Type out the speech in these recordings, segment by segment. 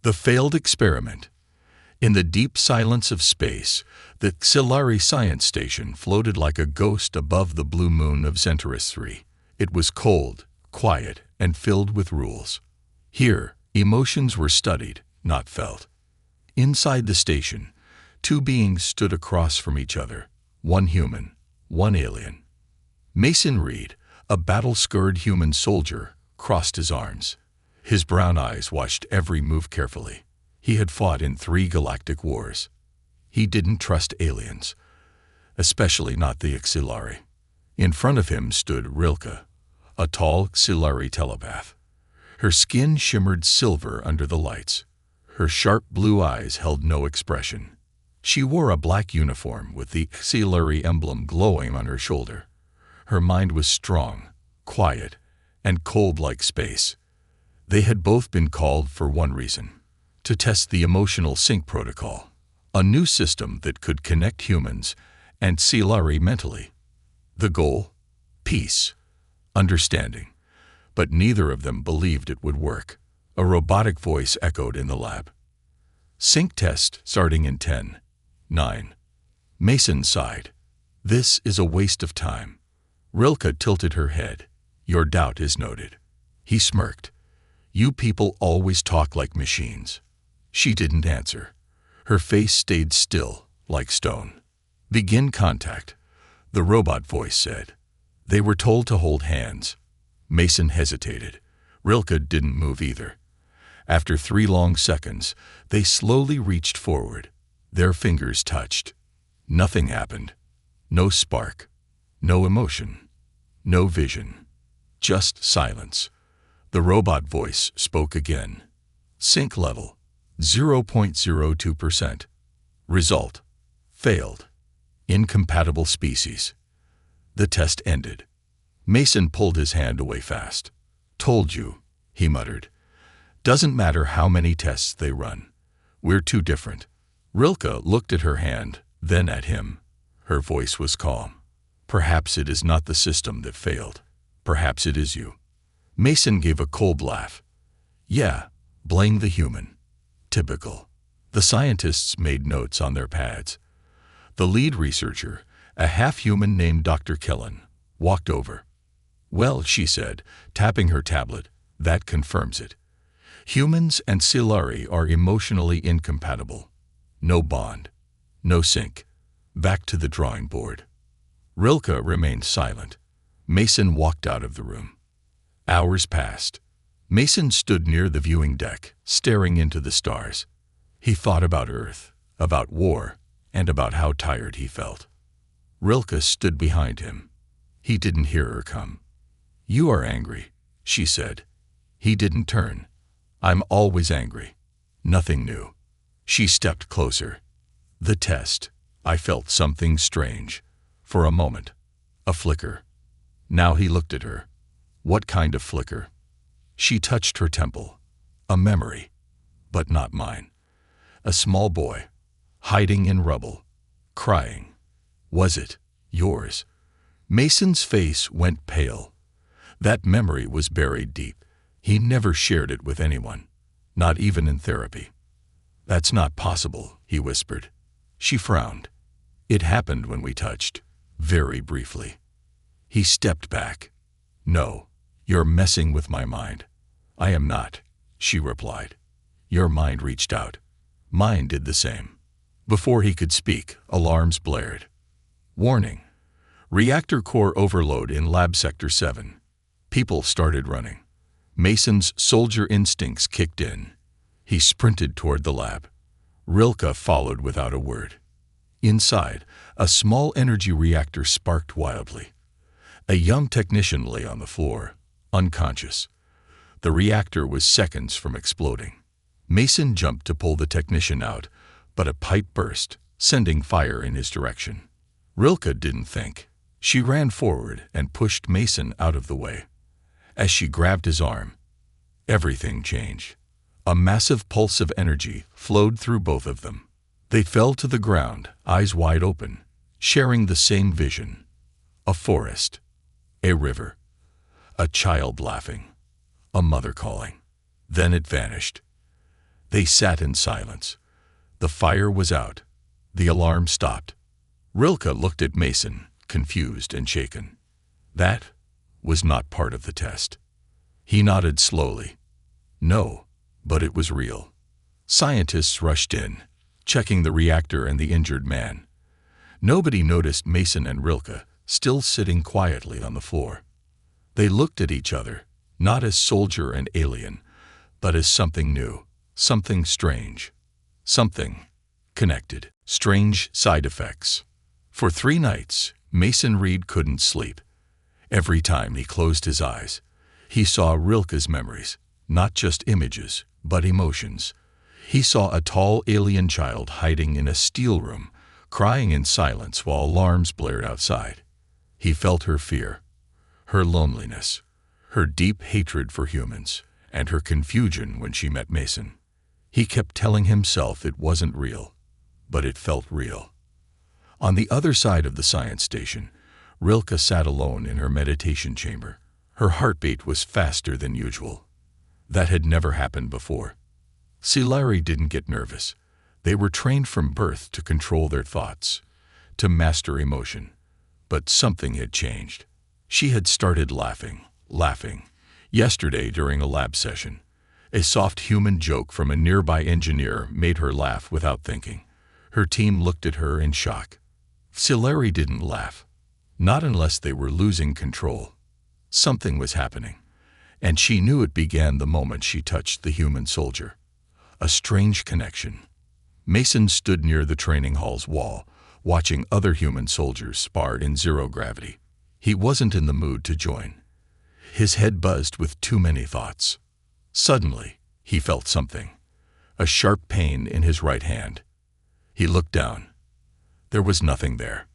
The failed experiment. In the deep silence of space, the HFY science station floated like a ghost above the blue moon of Centaurus 3. It was cold, quiet, and filled with rules. Here, emotions were studied, not felt. Inside the station, two beings stood across from each other, one human, one alien. Mason Reed, a battle-scarred human soldier, crossed his arms. His brown eyes watched every move carefully. He had fought in 3 galactic wars. He didn't trust aliens, especially not the HFY. In front of him stood Rilke, a tall HFY telepath. Her skin shimmered silver under the lights. Her sharp blue eyes held no expression. She wore a black uniform with the HFY emblem glowing on her shoulder. Her mind was strong, quiet, and cold like space. They had both been called for one reason: to test the emotional sync protocol, a new system that could connect humans and HFY mentally. The goal? Peace, understanding. But neither of them believed it would work. A robotic voice echoed in the lab. Sync test starting in 10, 9. Mason sighed. This is a waste of time. Rilke tilted her head. Your doubt is noted. He smirked. You people always talk like machines. She didn't answer. Her face stayed still, like stone. Begin contact, the robot voice said. They were told to hold hands. Mason hesitated. Rilke didn't move either. After 3 long seconds, they slowly reached forward. Their fingers touched. Nothing happened. No spark. No emotion. No vision. Just silence. The robot voice spoke again. Sync level, 0.02%. Result: failed. Incompatible species. The test ended. Mason pulled his hand away fast. Told you, he muttered. Doesn't matter how many tests they run. We're too different. Rilke looked at her hand, then at him. Her voice was calm. Perhaps it is not the system that failed. Perhaps it is you. Mason gave a cold laugh. Yeah, blame the human. Typical. The scientists made notes on their pads. The lead researcher, a half-human named Dr. Kellen, walked over. Well, she said, tapping her tablet, that confirms it. Humans and HFY are emotionally incompatible. No bond. No sync. Back to the drawing board. Rilke remained silent. Mason walked out of the room. Hours passed. Mason stood near the viewing deck, staring into the stars. He thought about Earth, about war, and about how tired he felt. Rilke stood behind him. He didn't hear her come. You are angry, she said. He didn't turn. I'm always angry. Nothing new. She stepped closer. The test. I felt something strange. For a moment. A flicker. Now he looked at her. What kind of flicker? She touched her temple. A memory. But not mine. A small boy. Hiding in rubble. Crying. Was it yours? Mason's face went pale. That memory was buried deep. He never shared it with anyone. Not even in therapy. That's not possible, he whispered. She frowned. It happened when we touched. Very briefly. He stepped back. No, you're messing with my mind. I am not, she replied. Your mind reached out. Mine did the same. Before he could speak, alarms blared. Warning. Reactor core overload in Lab Sector 7. People started running. Mason's soldier instincts kicked in. He sprinted toward the lab. Rilke followed without a word. Inside, a small energy reactor sparked wildly. A young technician lay on the floor, unconscious. The reactor was seconds from exploding. Mason jumped to pull the technician out, but a pipe burst, sending fire in his direction. Rilke didn't think. She ran forward and pushed Mason out of the way. As she grabbed his arm, everything changed. A massive pulse of energy flowed through both of them. They fell to the ground, eyes wide open, sharing the same vision. A forest, a river, a child laughing, a mother calling. Then it vanished. They sat in silence. The fire was out. The alarm stopped. Rilke looked at Mason, confused and shaken. That was not part of the test. He nodded slowly. No, but it was real. Scientists rushed in, checking the reactor and the injured man. Nobody noticed Mason and Rilke, still sitting quietly on the floor. They looked at each other, not as soldier and alien, but as something new, something strange, something connected. Strange side effects. For 3 nights, Mason Reed couldn't sleep. Every time he closed his eyes, he saw Rilke's memories, not just images, but emotions. He saw a tall alien child hiding in a steel room, crying in silence while alarms blared outside. He felt her fear, her loneliness, her deep hatred for humans, and her confusion when she met Mason. He kept telling himself it wasn't real, but it felt real. On the other side of the science station, Rilke sat alone in her meditation chamber. Her heartbeat was faster than usual. That had never happened before. Silari didn't get nervous. They were trained from birth to control their thoughts, to master emotion. But something had changed. She had started laughing. Yesterday during a lab session, a soft human joke from a nearby engineer made her laugh without thinking. Her team looked at her in shock. Silari didn't laugh. Not unless they were losing control. Something was happening, and she knew it began the moment she touched the human soldier. A strange connection. Mason stood near the training hall's wall, watching other human soldiers spar in zero gravity. He wasn't in the mood to join. His head buzzed with too many thoughts. Suddenly, he felt something. A sharp pain in his right hand. He looked down. There was nothing there.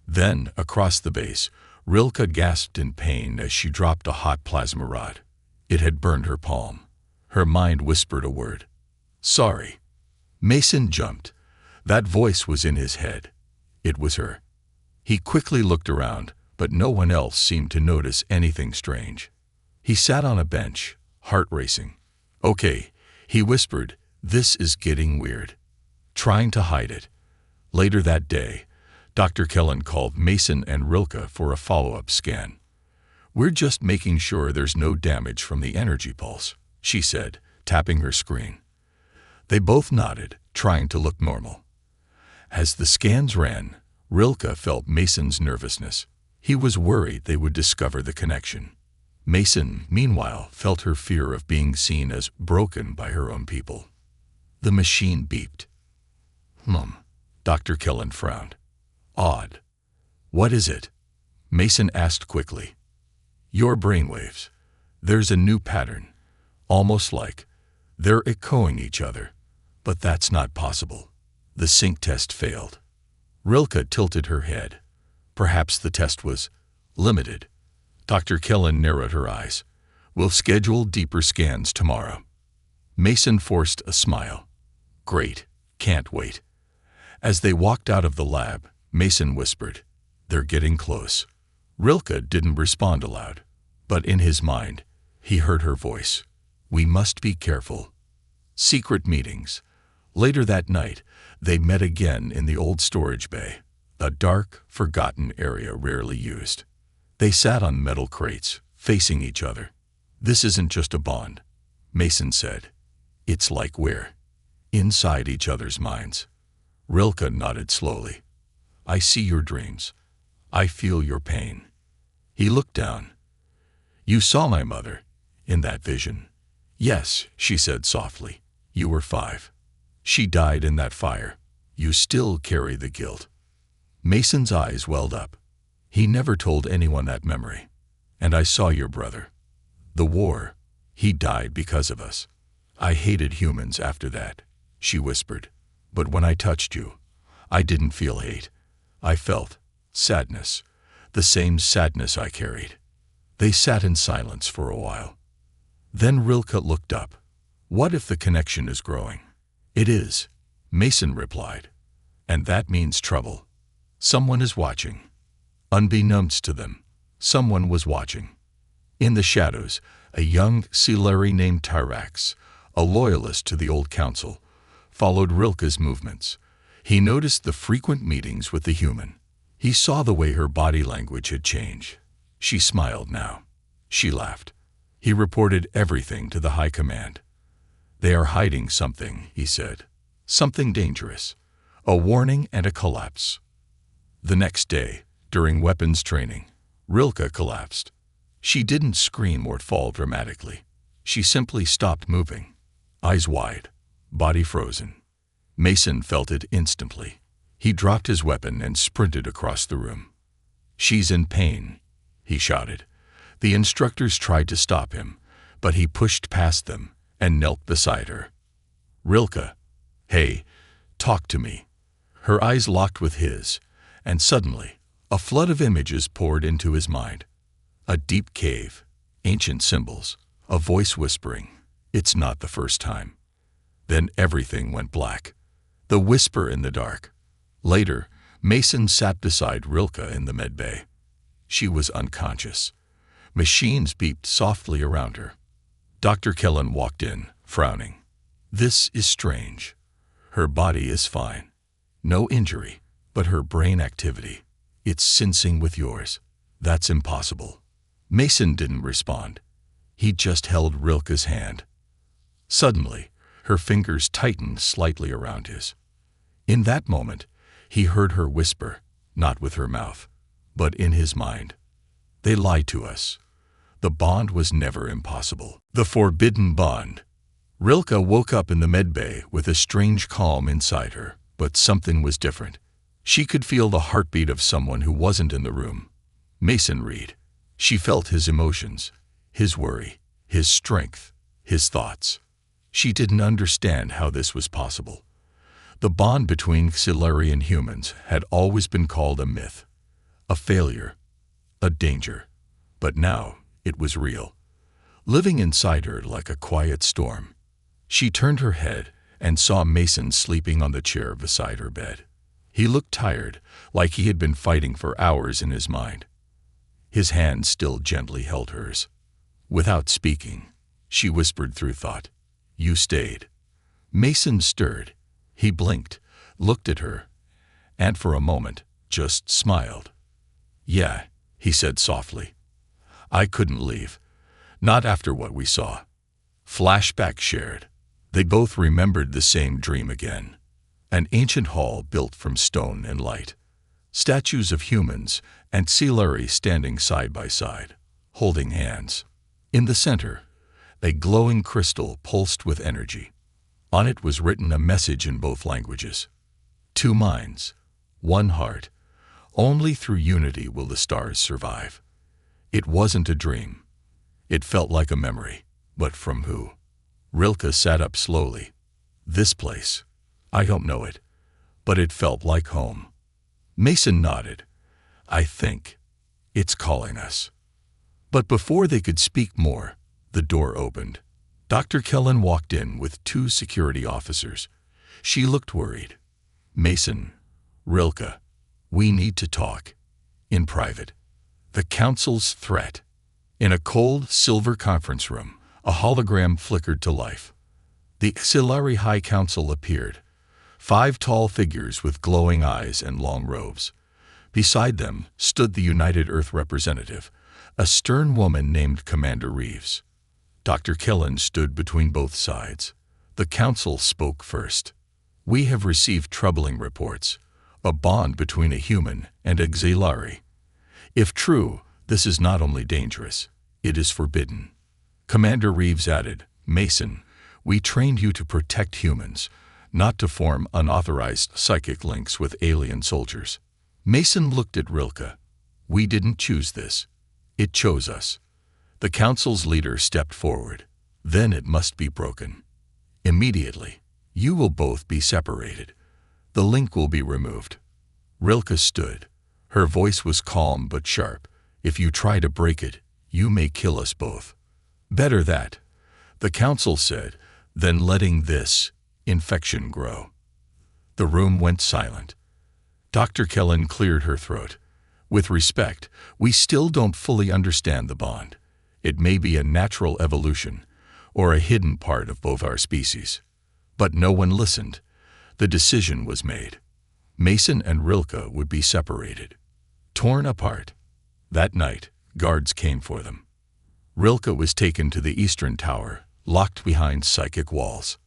Then, across the base, Rilke gasped in pain as she dropped a hot plasma rod. It had burned her palm. Her mind whispered a word. Sorry. Mason jumped. That voice was in his head. It was her. He quickly looked around, but no one else seemed to notice anything strange. He sat on a bench, heart racing. Okay, he whispered, this is getting weird. Trying to hide it. Later that day, Dr. Kellen called Mason and Rilke for a follow-up scan. We're just making sure there's no damage from the energy pulse, she said, tapping her screen. They both nodded, trying to look normal. As the scans ran, Rilke felt Mason's nervousness. He was worried they would discover the connection. Mason, meanwhile, felt her fear of being seen as broken by her own people. The machine beeped. Dr. Kellen frowned. Odd. What is it? Mason asked quickly. Your brainwaves. There's a new pattern. Almost like they're echoing each other. But that's not possible. The sync test failed. Rilke tilted her head. Perhaps the test was limited. Dr. Kellen narrowed her eyes. We'll schedule deeper scans tomorrow. Mason forced a smile. Great. Can't wait. As they walked out of the lab, Mason whispered, they're getting close. Rilke didn't respond aloud, but in his mind, he heard her voice. We must be careful. Secret meetings. Later that night, they met again in the old storage bay, a dark, forgotten area rarely used. They sat on metal crates, facing each other. This isn't just a bond, Mason said. It's like we're inside each other's minds. Rilke nodded slowly. I see your dreams. I feel your pain. He looked down. You saw my mother in that vision. Yes, she said softly. You were 5. She died in that fire. You still carry the guilt. Mason's eyes welled up. He never told anyone that memory. And I saw your brother. The war. He died because of us. I hated humans after that, she whispered. But when I touched you, I didn't feel hate. I felt sadness, the same sadness I carried. They sat in silence for a while. Then Rilke looked up. What if the connection is growing? It is, Mason replied. And that means trouble. Someone is watching. Unbeknownst to them, someone was watching. In the shadows, a young Silari named Tyrax, a loyalist to the old council, followed Rilke's movements. He noticed the frequent meetings with the human. He saw the way her body language had changed. She smiled now. She laughed. He reported everything to the high command. "They are hiding something," he said. "Something dangerous. A warning and a collapse." The next day, during weapons training, Rilke collapsed. She didn't scream or fall dramatically. She simply stopped moving. Eyes wide, body frozen. Mason felt it instantly. He dropped his weapon and sprinted across the room. "She's in pain," he shouted. The instructors tried to stop him, but he pushed past them and knelt beside her. "Rilke, hey, talk to me." Her eyes locked with his, and suddenly, a flood of images poured into his mind. A deep cave, ancient symbols, a voice whispering, "It's not the first time." Then everything went black. The whisper in the dark. Later, Mason sat beside Rilke in the medbay. She was unconscious. Machines beeped softly around her. Dr. Kellen walked in, frowning. "This is strange. Her body is fine. No injury, but her brain activity. It's syncing with yours. That's impossible." Mason didn't respond. He just held Rilke's hand. Suddenly, her fingers tightened slightly around his. In that moment, he heard her whisper, not with her mouth, but in his mind. "They lied to us. The bond was never impossible." The forbidden bond. Rilke woke up in the medbay with a strange calm inside her, but something was different. She could feel the heartbeat of someone who wasn't in the room. Mason Reed. She felt his emotions, his worry, his strength, his thoughts. She didn't understand how this was possible. The bond between Xilari and humans had always been called a myth, a failure, a danger. But now it was real, living inside her like a quiet storm. She turned her head and saw Mason sleeping on the chair beside her bed. He looked tired, like he had been fighting for hours in his mind. His hand still gently held hers. Without speaking, she whispered through thought, "You stayed." Mason stirred. He blinked, looked at her, and for a moment just smiled. "Yeah," he said softly. "I couldn't leave. Not after what we saw." Flashback shared. They both remembered the same dream again. An ancient hall built from stone and light. Statues of humans and Xilari standing side by side, holding hands. In the center, a glowing crystal pulsed with energy. On it was written a message in both languages. "Two minds, one heart. Only through unity will the stars survive." It wasn't a dream. It felt like a memory. But from who? Rilke sat up slowly. "This place. I don't know it, but it felt like home." Mason nodded. "I think it's calling us." But before they could speak more, the door opened. Dr. Kellen walked in with 2 security officers. She looked worried. "Mason, Rilke, we need to talk. In private." The council's threat. In a cold, silver conference room, a hologram flickered to life. The Xilari High Council appeared. 5 tall figures with glowing eyes and long robes. Beside them stood the United Earth representative, a stern woman named Commander Reeves. Dr. Kellen stood between both sides. The council spoke first. "We have received troubling reports. A bond between a human and a Xilari. If true, this is not only dangerous, it is forbidden." Commander Reeves added, "Mason, we trained you to protect humans, not to form unauthorized psychic links with alien soldiers." Mason looked at Rilke. "We didn't choose this. It chose us." The council's leader stepped forward. "Then it must be broken. Immediately. You will both be separated. The link will be removed." Rilke stood. Her voice was calm but sharp. "If you try to break it, you may kill us both." "Better that," the council said, "than letting this infection grow." The room went silent. Dr. Kellen cleared her throat. "With respect, we still don't fully understand the bond. It may be a natural evolution, or a hidden part of both our species. But no one listened. The decision was made. Mason and Rilke would be separated, torn apart. That night, guards came for them. Rilke was taken to the eastern tower, locked behind psychic walls.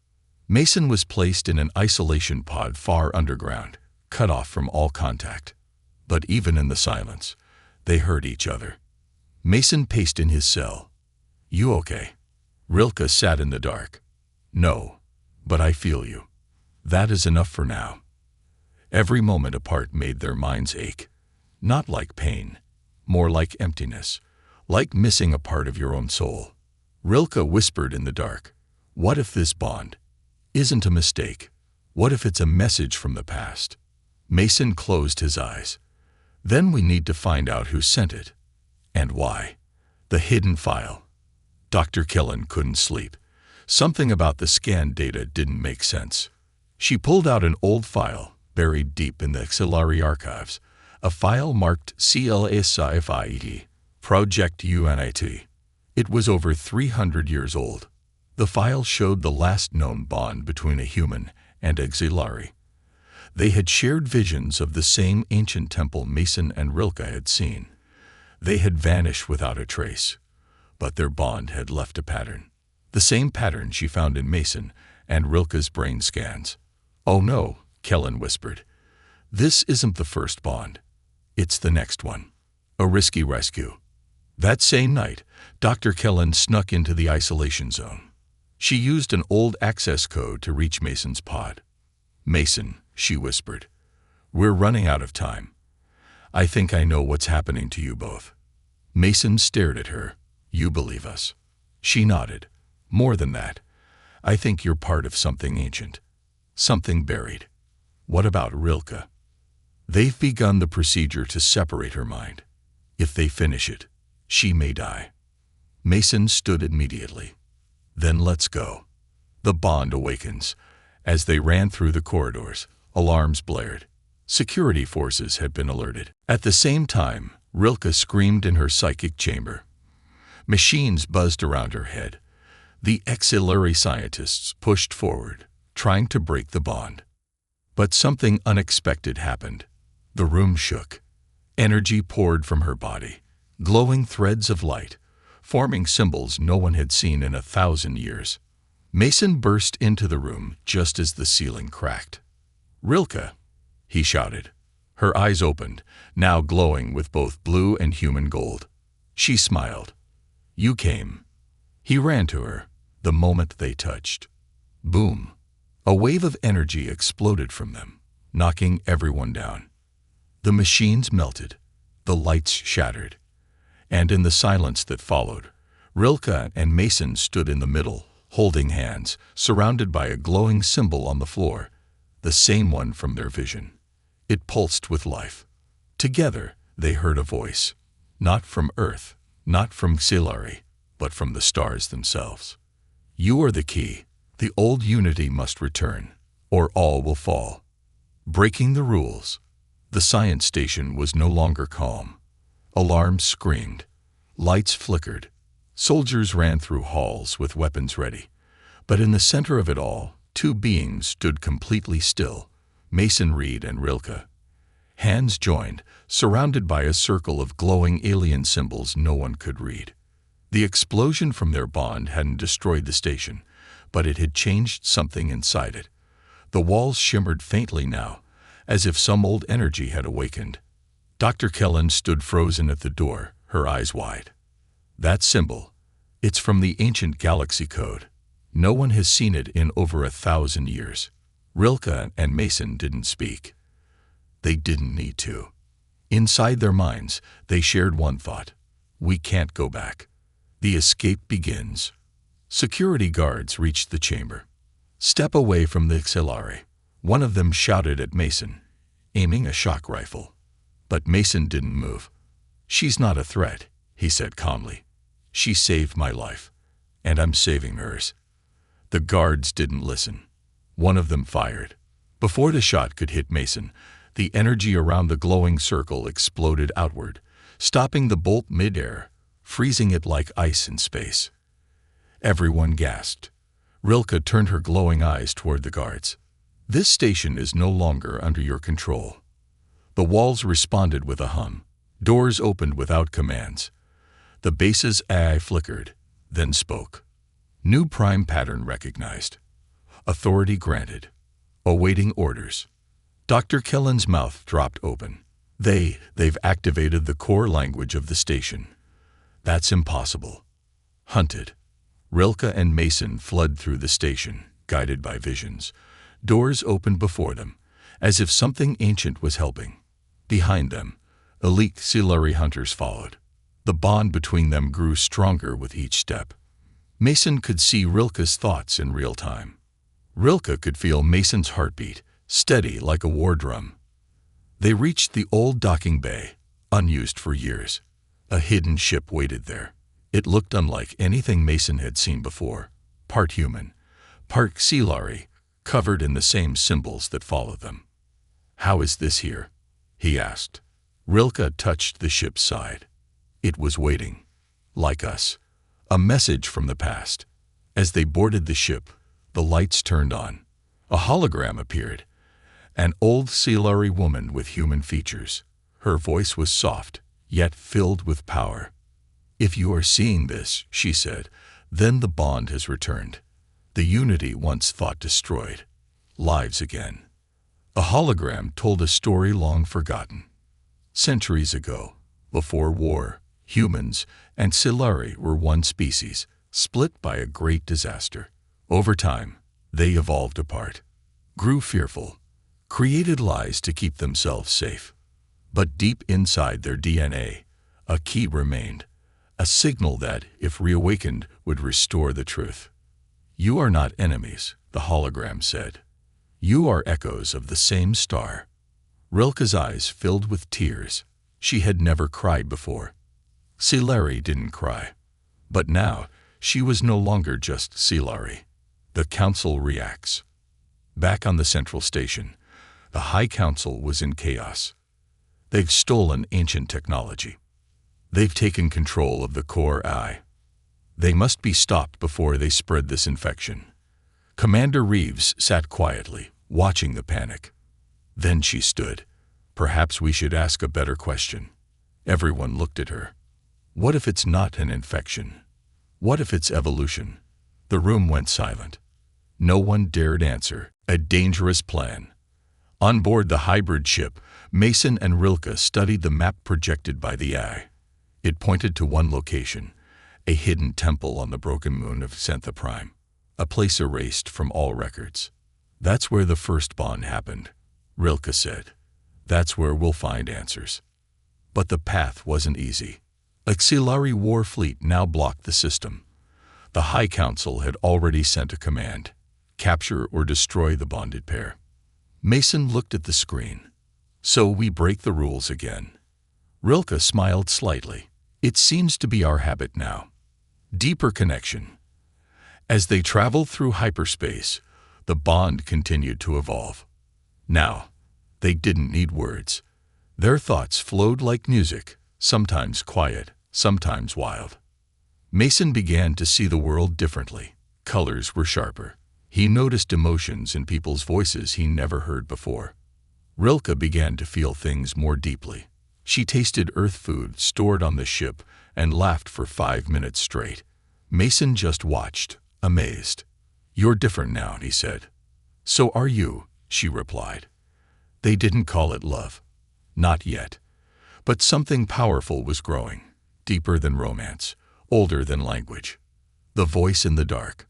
Mason was placed in an isolation pod far underground, cut off from all contact. But even in the silence, they heard each other. Mason paced in his cell. "You okay?" Rilke sat in the dark. "No, but I feel you. That is enough for now." Every moment apart made their minds ache. Not like pain, more like emptiness, like missing a part of your own soul. Rilke whispered in the dark, "What if this bond isn't a mistake? What if it's a message from the past?" Mason closed his eyes. "Then we need to find out who sent it. And why." The hidden file. Dr. Killen couldn't sleep. Something about the scan data didn't make sense. She pulled out an old file, buried deep in the HFY archives, a file marked HFY Sci-Fi, Project UNIT. It was over 300 years old. The file showed the last known bond between a human and HFY. They had shared visions of the same ancient temple Mason and Rilke had seen. They had vanished without a trace, but their bond had left a pattern. The same pattern she found in Mason and Rilke's brain scans. "Oh no," Kellen whispered. "This isn't the first bond. It's the next one. A risky rescue." That same night, Dr. Kellen snuck into the isolation zone. She used an old access code to reach Mason's pod. "Mason," she whispered, "we're running out of time. I think I know what's happening to you both." Mason stared at her. "You believe us?" She nodded. "More than that. I think you're part of something ancient. Something buried." "What about Rilke?" "They've begun the procedure to separate her mind. If they finish it, she may die." Mason stood immediately. "Then let's go." The bond awakens. As they ran through the corridors, alarms blared. Security forces had been alerted. At the same time, Rilke screamed in her psychic chamber. Machines buzzed around her head. The HFY scientists pushed forward, trying to break the bond. But something unexpected happened. The room shook. Energy poured from her body, glowing threads of light, forming symbols no one had seen in 1,000 years. Mason burst into the room just as the ceiling cracked. "Rilke!" he shouted. Her eyes opened, now glowing with both blue and human gold. She smiled. "You came." He ran to her, the moment they touched. Boom! A wave of energy exploded from them, knocking everyone down. The machines melted, the lights shattered. And in the silence that followed, Rilke and Mason stood in the middle, holding hands, surrounded by a glowing symbol on the floor, the same one from their vision. It pulsed with life. Together, they heard a voice, not from Earth, not from HFY, but from the stars themselves. "You are the key. The old unity must return, or all will fall." Breaking the rules. The science station was no longer calm. Alarms screamed. Lights flickered. Soldiers ran through halls with weapons ready. But in the center of it all, two beings stood completely still, Mason Reed and Rilke. Hands joined, surrounded by a circle of glowing alien symbols no one could read. The explosion from their bond hadn't destroyed the station, but it had changed something inside it. The walls shimmered faintly now, as if some old energy had awakened. Dr. Kellen stood frozen at the door, her eyes wide. "That symbol, it's from the ancient galaxy code. No one has seen it in over 1,000 years." Rilke and Mason didn't speak. They didn't need to. Inside their minds, they shared one thought. We can't go back. The escape begins. Security guards reached the chamber. "Step away from the HFY," one of them shouted at Mason, aiming a shock rifle. But Mason didn't move. "She's not a threat," he said calmly. "She saved my life, and I'm saving hers." The guards didn't listen. One of them fired. Before the shot could hit Mason, the energy around the glowing circle exploded outward, stopping the bolt mid-air, freezing it like ice in space. Everyone gasped. Rilke turned her glowing eyes toward the guards. This station is no longer under your control. The walls responded with a hum. Doors opened without commands. The base's AI flickered, then spoke. New prime pattern recognized. Authority granted. Awaiting orders. Dr. Kellen's mouth dropped open. They've activated the core language of the station. That's impossible. Hunted. Rilke and Mason fled through the station, guided by visions. Doors opened before them, as if something ancient was helping. Behind them, elite Siluri hunters followed. The bond between them grew stronger with each step. Mason could see Rilke's thoughts in real time. Rilke could feel Mason's heartbeat, steady like a war drum. They reached the old docking bay, unused for years. A hidden ship waited there. It looked unlike anything Mason had seen before. Part human, part Siluri, covered in the same symbols that followed them. "How is this here?" he asked. Rilke touched the ship's side. It was waiting. Like us. A message from the past. As they boarded the ship, the lights turned on. A hologram appeared. An old Siluri woman with human features. Her voice was soft, yet filled with power. "If you are seeing this," she said, "then the bond has returned. The unity once thought destroyed. Lives again." A hologram told a story long forgotten. Centuries ago, before war, humans and Siluri were one species, split by a great disaster. Over time, they evolved apart, grew fearful, created lies to keep themselves safe. But deep inside their DNA, a key remained, a signal that, if reawakened, would restore the truth. "You are not enemies," the hologram said. "You are echoes of the same star." Rilke's eyes filled with tears. She had never cried before. Siluri didn't cry. But now, she was no longer just Siluri. The Council reacts. Back on the central station, the High Council was in chaos. They've stolen ancient technology. They've taken control of the core AI. They must be stopped before they spread this infection. Commander Reeves sat quietly, watching the panic. Then she stood. "Perhaps we should ask a better question." Everyone looked at her. What if it's not an infection? What if it's evolution? The room went silent. No one dared answer. A dangerous plan. On board the hybrid ship, Mason and Rilke studied the map projected by the AI. It pointed to one location, a hidden temple on the broken moon of Xantha Prime, a place erased from all records. "That's where the first bond happened," Rilke said. "That's where we'll find answers." But the path wasn't easy. A Siluri war fleet now blocked the system. The High Council had already sent a command: capture or destroy the bonded pair. Mason looked at the screen. "So we break the rules again." Rilke smiled slightly. "It seems to be our habit now." Deeper connection. As they traveled through hyperspace, the bond continued to evolve. Now, they didn't need words. Their thoughts flowed like music, sometimes quiet, sometimes wild. Mason began to see the world differently. Colors were sharper. He noticed emotions in people's voices he never heard before. Rilke began to feel things more deeply. She tasted earth food stored on the ship and laughed for 5 minutes straight. Mason just watched, amazed. "You're different now," he said. "So are you," she replied. They didn't call it love. Not yet. But something powerful was growing, deeper than romance, older than language. The voice in the dark.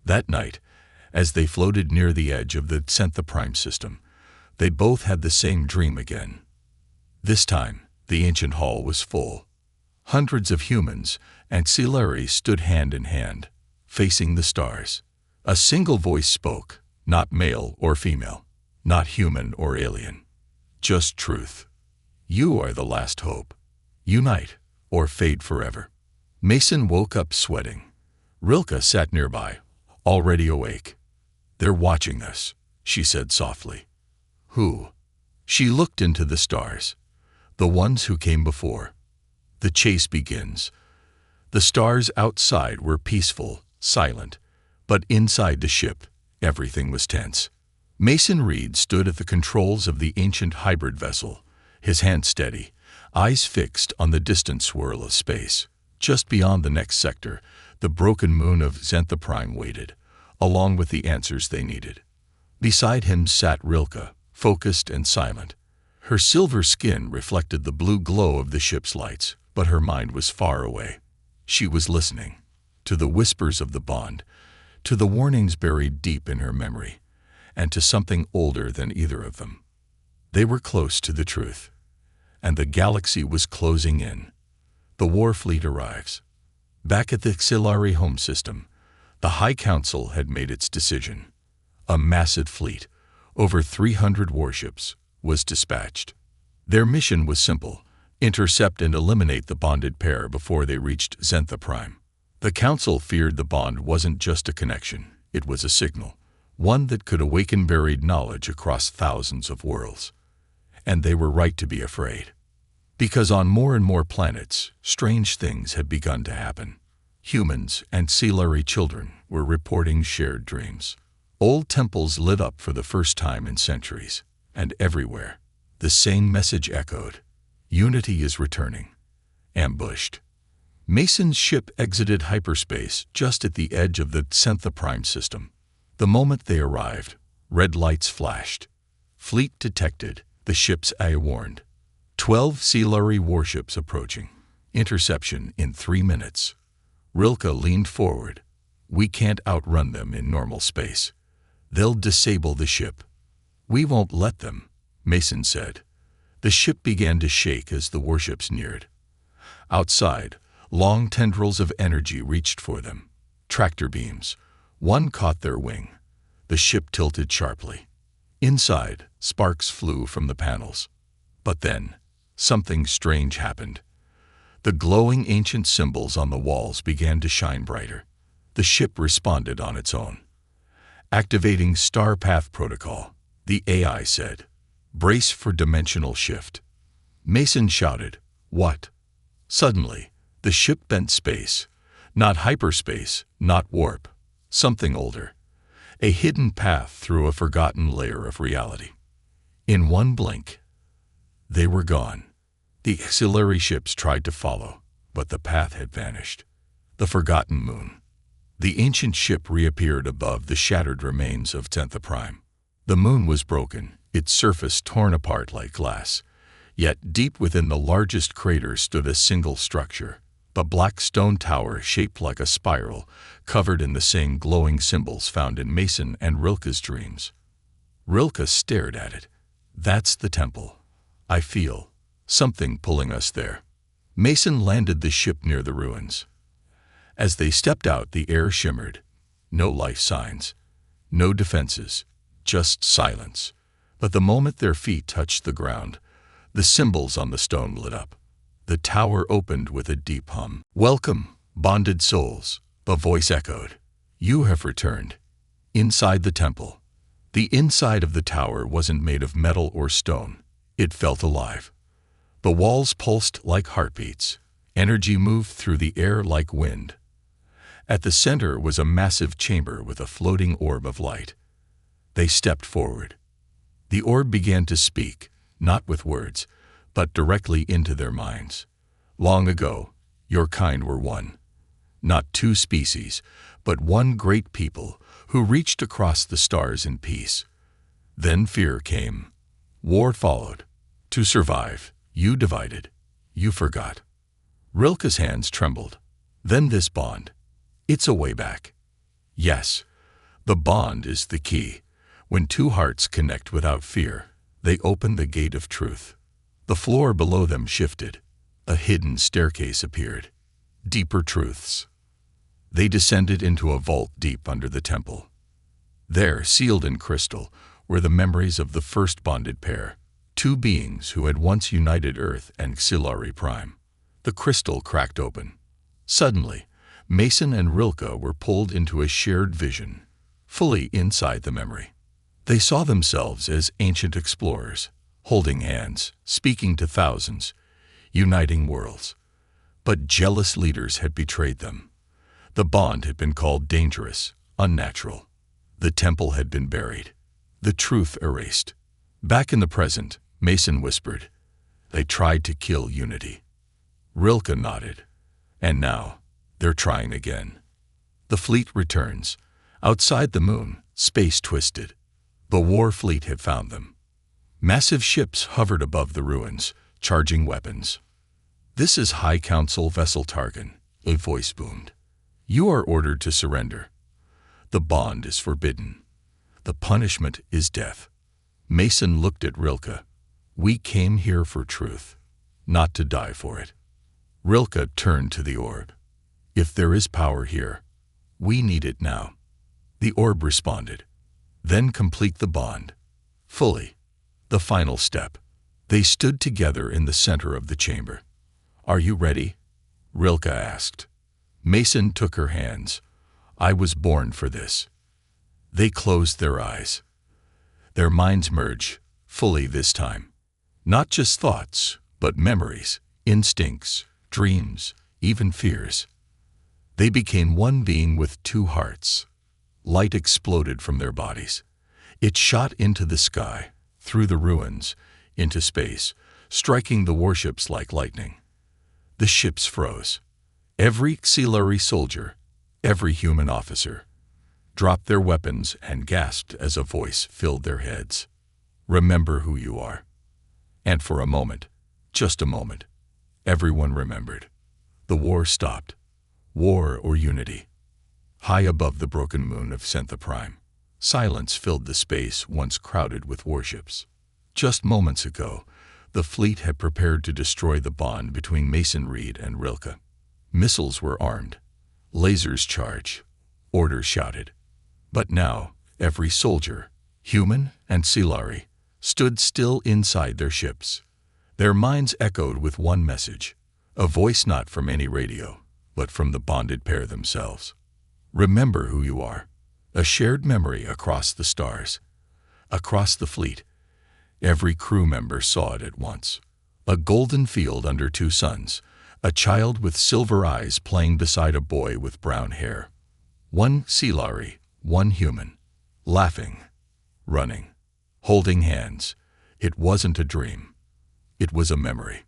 That night, as they floated near the edge of the Xantha Prime system, they both had the same dream again. This time, the ancient hall was full. Hundreds of humans and Siluri stood hand in hand, facing the stars. A single voice spoke, not male or female, not human or alien. Just truth. "You are the last hope. Unite, or fade forever." Mason woke up sweating. Rilke sat nearby, already awake. "They're watching us," she said softly. "Who?" She looked into the stars. "The ones who came before. The chase begins." The stars outside were peaceful, silent, but inside the ship, everything was tense. Mason Reed stood at the controls of the ancient hybrid vessel, his hand steady, eyes fixed on the distant swirl of space. Just beyond the next sector, the broken moon of Zentha Prime waited, along with the answers they needed. Beside him sat Rilke, focused and silent. Her silver skin reflected the blue glow of the ship's lights, but her mind was far away. She was listening to the whispers of the bond, to the warnings buried deep in her memory, and to something older than either of them. They were close to the truth, and the galaxy was closing in. The war fleet arrives. Back at the Xilari home system, the High Council had made its decision. A massive fleet, over 300 warships, was dispatched. Their mission was simple: intercept and eliminate the bonded pair before they reached Zentha Prime. The Council feared the bond wasn't just a connection, it was a signal, one that could awaken buried knowledge across thousands of worlds. And they were right to be afraid. Because on more and more planets, strange things had begun to happen. Humans and Xilari children were reporting shared dreams. Old temples lit up for the first time in centuries, and everywhere, the same message echoed: unity is returning. Ambushed. Mason's ship exited hyperspace just at the edge of the Zentha Prime system. The moment they arrived, red lights flashed. Fleet detected, the ship's eye warned. 12 Xilari warships approaching. Interception in 3 minutes. Rilke leaned forward. We can't outrun them in normal space. They'll disable the ship. We won't let them, Mason said. The ship began to shake as the warships neared. Outside, long tendrils of energy reached for them. Tractor beams. One caught their wing. The ship tilted sharply. Inside, sparks flew from the panels. But then, something strange happened. The glowing ancient symbols on the walls began to shine brighter. The ship responded on its own. Activating Star Path Protocol, the AI said. Brace for dimensional shift. Mason shouted, What? Suddenly, the ship bent space. Not hyperspace, not warp. Something older. A hidden path through a forgotten layer of reality. In one blink, they were gone. The Xilari ships tried to follow, but the path had vanished. The forgotten moon. The ancient ship reappeared above the shattered remains of Zentha Prime. The moon was broken, its surface torn apart like glass. Yet deep within the largest crater stood a single structure, a black stone tower shaped like a spiral, covered in the same glowing symbols found in Mason and Rilke's dreams. Rilke stared at it. That's the temple. I feel something pulling us there. Mason landed the ship near the ruins. As they stepped out, the air shimmered. No life signs, no defenses, just silence. But the moment their feet touched the ground, the symbols on the stone lit up. The tower opened with a deep hum. Welcome, bonded souls, the voice echoed. You have returned. Inside the temple. The inside of the tower wasn't made of metal or stone. It felt alive. The walls pulsed like heartbeats. Energy moved through the air like wind. At the center was a massive chamber with a floating orb of light. They stepped forward. The orb began to speak, not with words, but directly into their minds. Long ago, your kind were one. Not two species, but one great people who reached across the stars in peace. Then fear came. War followed. To survive, you divided. You forgot. Rilke's hands trembled. Then this bond. It's a way back. Yes, the bond is the key. When two hearts connect without fear, they open the gate of truth. The floor below them shifted. A hidden staircase appeared. Deeper truths. They descended into a vault deep under the temple. There, sealed in crystal, were the memories of the first bonded pair, two beings who had once united Earth and Xilari Prime. The crystal cracked open. Suddenly, Mason and Rilke were pulled into a shared vision, fully inside the memory. They saw themselves as ancient explorers, holding hands, speaking to thousands, uniting worlds. But jealous leaders had betrayed them. The bond had been called dangerous, unnatural. The temple had been buried. The truth erased. Back in the present, Mason whispered, "They tried to kill unity." Rilke nodded. "And now, they're trying again." The fleet returns. Outside the moon, space twisted. The war fleet had found them. Massive ships hovered above the ruins, charging weapons. "This is High Council Vessel Targan," a voice boomed. "You are ordered to surrender. The bond is forbidden. The punishment is death." Mason looked at Rilke. "We came here for truth, not to die for it." Rilke turned to the orb. "If there is power here, we need it now." The orb responded. "Then complete the bond. Fully. The final step." They stood together in the center of the chamber. "Are you ready?" Rilke asked. Mason took her hands. "I was born for this." They closed their eyes. Their minds merged, fully this time. Not just thoughts, but memories, instincts, dreams, even fears. They became one being with two hearts. Light exploded from their bodies. It shot into the sky, through the ruins, into space, striking the warships like lightning. The ships froze. Every Xilari soldier, every human officer, dropped their weapons and gasped as a voice filled their heads. "Remember who you are." And for a moment, just a moment, everyone remembered. The war stopped. War or unity. High above the broken moon of Centha Prime, silence filled the space once crowded with warships. Just moments ago, the fleet had prepared to destroy the bond between Mason Reed and Rilke. Missiles were armed. Lasers charged. Orders shouted. But now, every soldier, human and Xilari, stood still inside their ships. Their minds echoed with one message, a voice not from any radio, but from the bonded pair themselves. "Remember who you are." A shared memory across the stars. Across the fleet. Every crew member saw it at once. A golden field under two suns, a child with silver eyes playing beside a boy with brown hair. One Xilari, one human, laughing, running, holding hands. It wasn't a dream. It was a memory.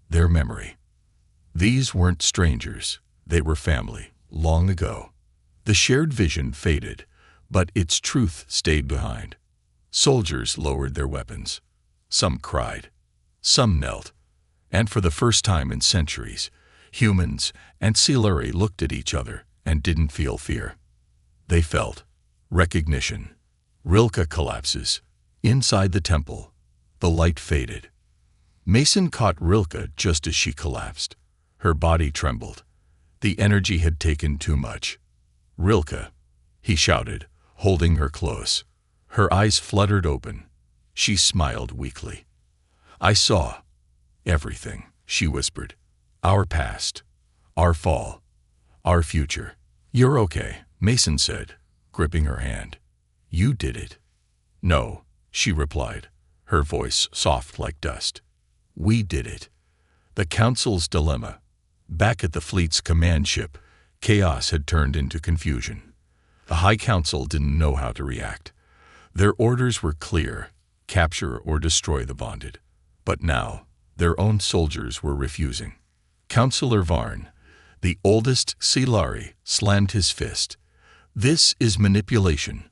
Their memory. These weren't strangers. They were family, long ago. The shared vision faded, but its truth stayed behind. Soldiers lowered their weapons. Some cried. Some knelt. And for the first time in centuries, humans and Xilari looked at each other and didn't feel fear. They felt recognition. Rilke collapses. Inside the temple, the light faded. Mason caught Rilke just as she collapsed. Her body trembled. The energy had taken too much. "Rilke," he shouted, holding her close. Her eyes fluttered open. She smiled weakly. "I saw everything," she whispered. "Our past, our fall, our future." "You're okay," Mason said, gripping her hand. "You did it." "No," she replied, her voice soft like dust. "We did it." The Council's dilemma. Back at the fleet's command ship, chaos had turned into confusion. The High Council didn't know how to react. Their orders were clear: capture or destroy the bonded. But now, their own soldiers were refusing. Councillor Varn, the oldest Xilari, slammed his fist. "This is manipulation,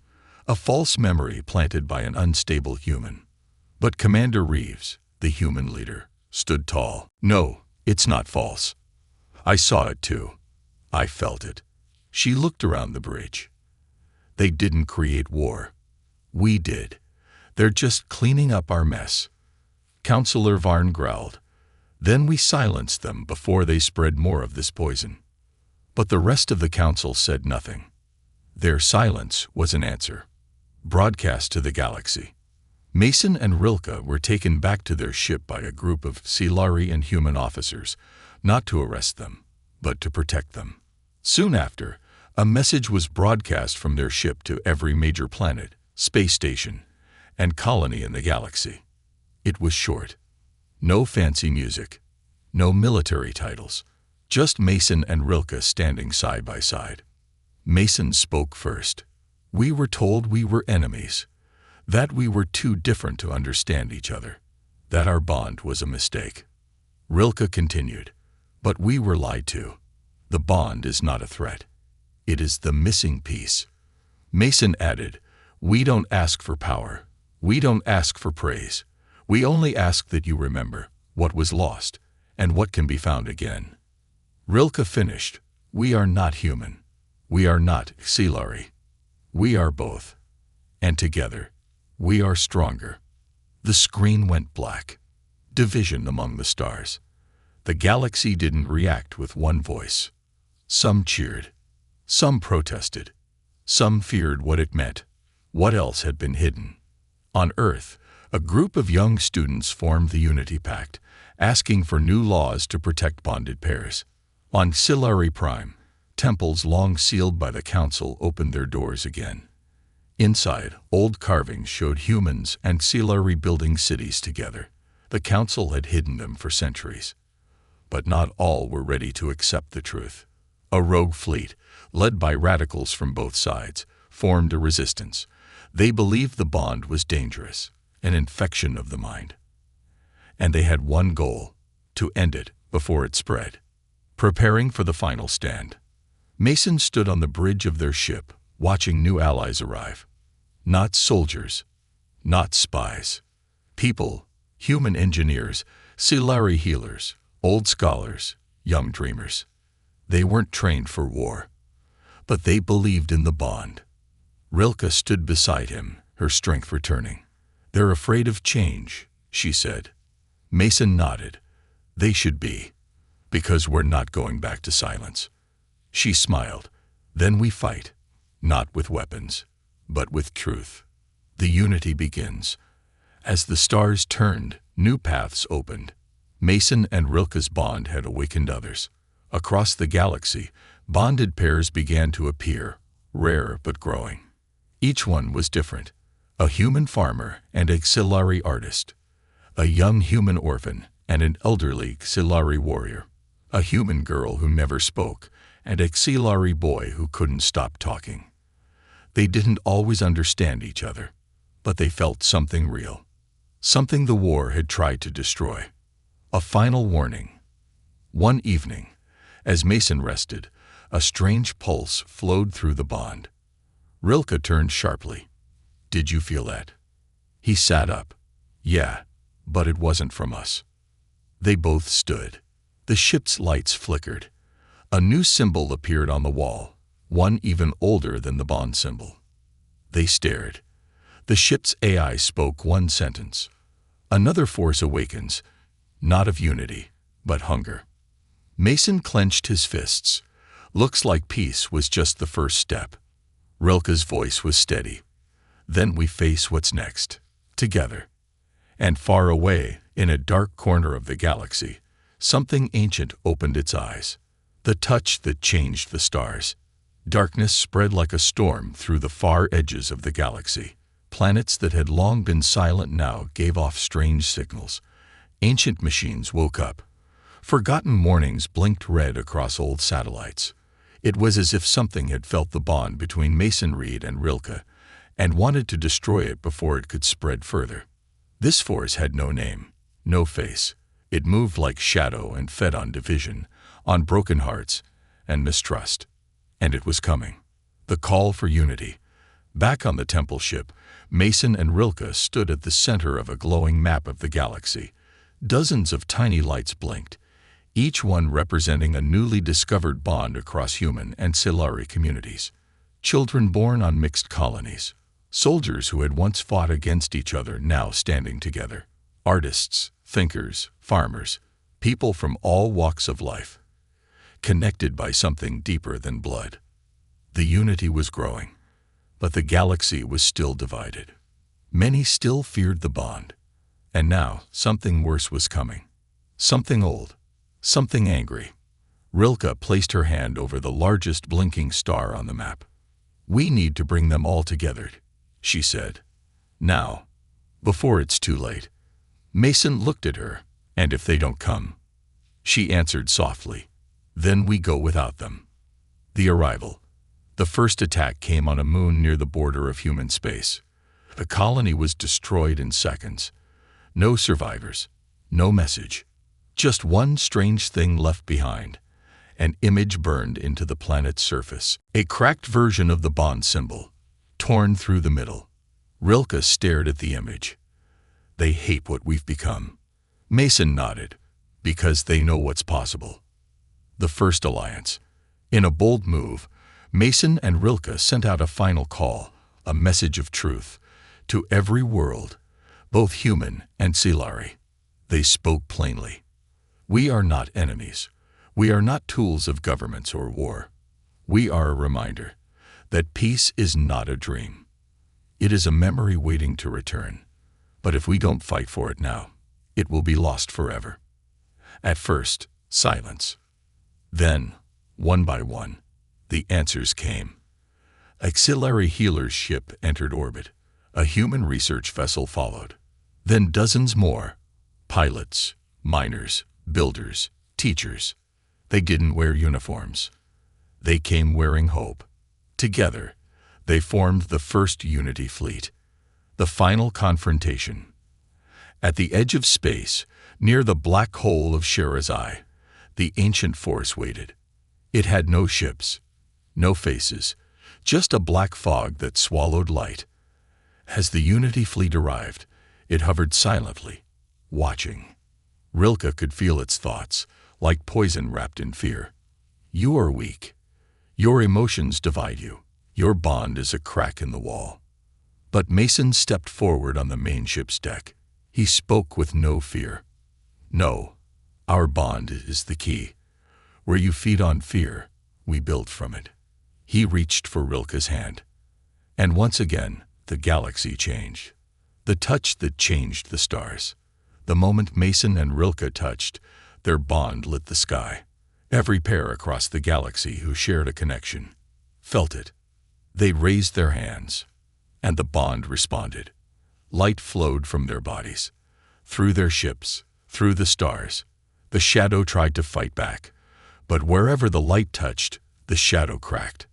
a false memory planted by an unstable human." But Commander Reeves, the human leader, stood tall. "No, it's not false. I saw it too. I felt it." She looked around the bridge. "They didn't create war. We did. They're just cleaning up our mess." Councillor Varn growled. "Then we silenced them before they spread more of this poison." But the rest of the council said nothing. Their silence was an answer, broadcast to the galaxy. Mason and Rilke were taken back to their ship by a group of Xilari and human officers, not to arrest them, but to protect them. Soon after, a message was broadcast from their ship to every major planet, space station, and colony in the galaxy. It was short. No fancy music. No military titles. Just Mason and Rilke standing side by side. Mason spoke first. We were told we were enemies, that we were too different to understand each other, that our bond was a mistake. Rilke continued, but we were lied to. The bond is not a threat. It is the missing piece. Mason added, we don't ask for power. We don't ask for praise. We only ask that you remember what was lost and what can be found again. Rilke finished, we are not human. We are not Xilari. We are both. And together, we are stronger. The screen went black. Division among the stars. The galaxy didn't react with one voice. Some cheered. Some protested. Some feared what it meant. What else had been hidden? On Earth, a group of young students formed the Unity Pact, asking for new laws to protect bonded pairs. On Xilari Prime, temples long sealed by the Council opened their doors again. Inside, old carvings showed humans and Xilari building cities together. The Council had hidden them for centuries. But not all were ready to accept the truth. A rogue fleet, led by radicals from both sides, formed a resistance. They believed the bond was dangerous, an infection of the mind. And they had one goal, to end it before it spread. Preparing for the final stand, Mason stood on the bridge of their ship, watching new allies arrive. Not soldiers, not spies. People, human engineers, Xilari healers, old scholars, young dreamers. They weren't trained for war, but they believed in the bond. Rilke stood beside him, her strength returning. They're afraid of change, she said. Mason nodded. They should be, because we're not going back to silence. She smiled. Then we fight, not with weapons, but with truth. The unity begins. As the stars turned, new paths opened. Mason and Rilke's bond had awakened others. Across the galaxy, bonded pairs began to appear, rare but growing. Each one was different. A human farmer and a Xilari artist. A young human orphan and an elderly Xilari warrior. A human girl who never spoke and a Xilari boy who couldn't stop talking. They didn't always understand each other, but they felt something real. Something the war had tried to destroy. A final warning. One evening, as Mason rested, a strange pulse flowed through the bond. Rilke turned sharply. Did you feel that? He sat up. Yeah, but it wasn't from us. They both stood. The ship's lights flickered. A new symbol appeared on the wall, one even older than the bond symbol. They stared. The ship's AI spoke one sentence. Another force awakens, not of unity, but hunger. Mason clenched his fists. Looks like peace was just the first step. Rilke's voice was steady. Then we face what's next, together. And far away, in a dark corner of the galaxy, something ancient opened its eyes. The touch that changed the stars. Darkness spread like a storm through the far edges of the galaxy. Planets that had long been silent now gave off strange signals. Ancient machines woke up. Forgotten mornings blinked red across old satellites. It was as if something had felt the bond between Mason Reed and Rilke and wanted to destroy it before it could spread further. This force had no name, no face. It moved like shadow and fed on division, on broken hearts and mistrust. And it was coming. The call for unity. Back on the temple ship, Mason and Rilke stood at the center of a glowing map of the galaxy. Dozens of tiny lights blinked, each one representing a newly discovered bond across human and Xilari communities. Children born on mixed colonies. Soldiers who had once fought against each other now standing together. Artists, thinkers, farmers, people from all walks of life. Connected by something deeper than blood. The unity was growing, but the galaxy was still divided. Many still feared the bond. And now something worse was coming. Something old. Something angry. Rilke placed her hand over the largest blinking star on the map. We need to bring them all together, she said. Now, before it's too late. Mason looked at her. And if they don't come? She answered softly. Then we go without them. The arrival. The first attack came on a moon near the border of human space. The colony was destroyed in seconds. No survivors, no message. Just one strange thing left behind. An image burned into the planet's surface. A cracked version of the bond symbol, torn through the middle. Rilke stared at the image. They hate what we've become. Mason nodded, because they know what's possible. The First Alliance. In a bold move, Mason and Rilke sent out a final call, a message of truth, to every world, both human and Silari. They spoke plainly. We are not enemies. We are not tools of governments or war. We are a reminder that peace is not a dream. It is a memory waiting to return. But if we don't fight for it now, it will be lost forever. At first, silence. Then, one by one, the answers came. Auxiliary Healer's ship entered orbit. A human research vessel followed. Then dozens more. Pilots, miners, builders, teachers. They didn't wear uniforms. They came wearing hope. Together, they formed the first Unity Fleet. The final confrontation. At the edge of space, near the black hole of Shirazai, the ancient force waited. It had no ships, no faces, just a black fog that swallowed light. As the Unity Fleet arrived, it hovered silently, watching. Rilke could feel its thoughts, like poison wrapped in fear. You are weak. Your emotions divide you. Your bond is a crack in the wall. But Mason stepped forward on the main ship's deck. He spoke with no fear. No, our bond is the key. Where you feed on fear, we build from it. He reached for Rilke's hand. And once again, the galaxy changed. The touch that changed the stars. The moment Mason and Rilke touched, their bond lit the sky. Every pair across the galaxy who shared a connection felt it. They raised their hands, and the bond responded. Light flowed from their bodies, through their ships, through the stars. The shadow tried to fight back, but wherever the light touched, the shadow cracked.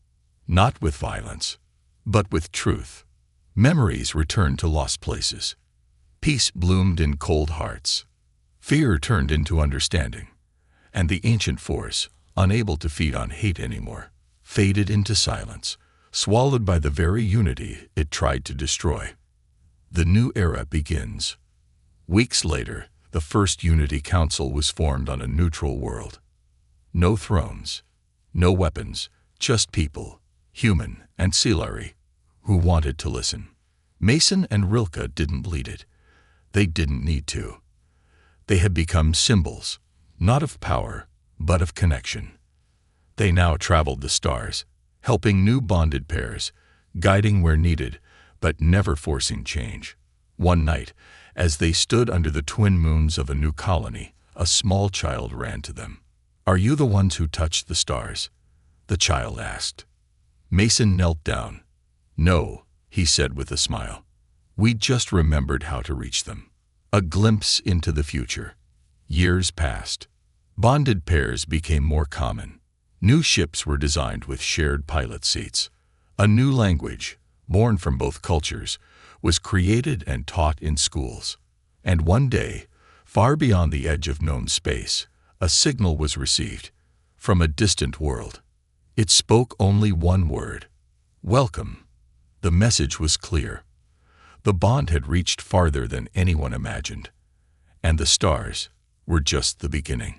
Not with violence, but with truth. Memories returned to lost places. Peace bloomed in cold hearts. Fear turned into understanding. And the ancient force, unable to feed on hate anymore, faded into silence, swallowed by the very unity it tried to destroy. The new era begins. Weeks later, the first Unity Council was formed on a neutral world. No thrones, no weapons, just people, human and Silari, who wanted to listen. Mason and Rilke didn't lead it. They didn't need to. They had become symbols, not of power, but of connection. They now traveled the stars, helping new bonded pairs, guiding where needed, but never forcing change. One night, as they stood under the twin moons of a new colony, a small child ran to them. "Are you the ones who touched the stars?" the child asked. Mason knelt down. "No," he said with a smile. "We just remembered how to reach them." A glimpse into the future. Years passed. Bonded pairs became more common. New ships were designed with shared pilot seats. A new language, born from both cultures, was created and taught in schools. And one day, far beyond the edge of known space, a signal was received from a distant world. It spoke only one word: welcome. The message was clear. The bond had reached farther than anyone imagined, and the stars were just the beginning.